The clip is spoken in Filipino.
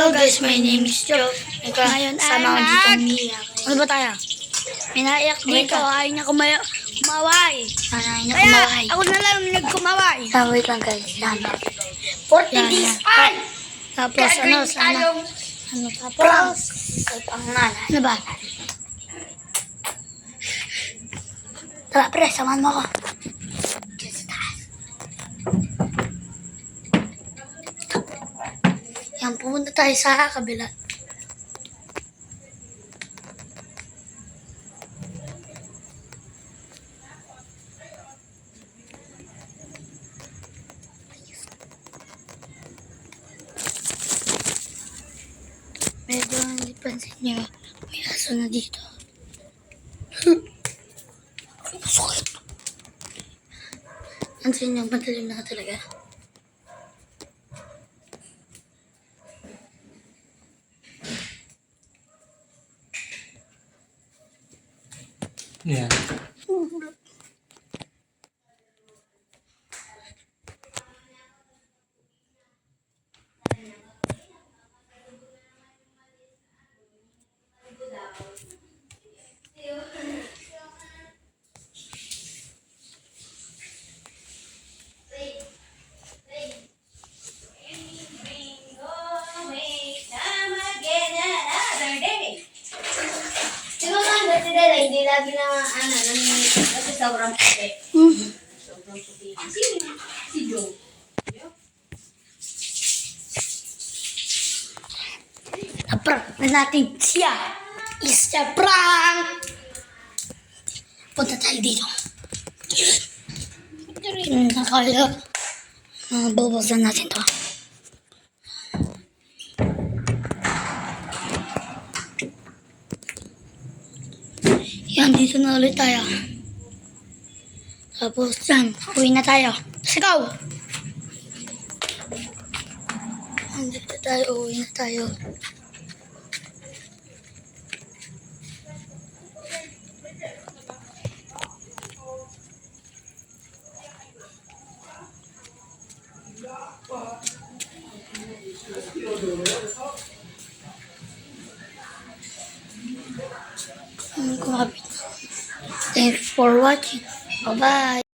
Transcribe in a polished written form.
Hello guys, my name is Joe. Ngayon ay Sama ko dito umiyak. Ano ba tayo? Minaiyak dito, ayaw niya kumaway. Sana niya Kaya kumaway. ako na lang nagkumaway. Wait lang guys. Yan. 40 days ay! Tapos ano, sana. Ano Prank! tapos? Ay, pangalan. Ano ba? Tara pre, samahan mo ako. Yan, pumunta tayo sa kabila. Medyo hindi pansin nyo, may aso na dito. Ay, masakit. Pansin nyo, madalim na talaga. Yeah. Hindi lagi na kasi sobrang puti. Sobrang puti. Si Joe. Na-prank na natin siya. Isa prank! Punta tayo dito. Nakala. Babasan natin to. Yan, dito na ulit tayo. Tapos yan, uwi na tayo. Let's go! Dito tayo, uwi na tayo. Kumapit. Thanks for watching. Bye-bye.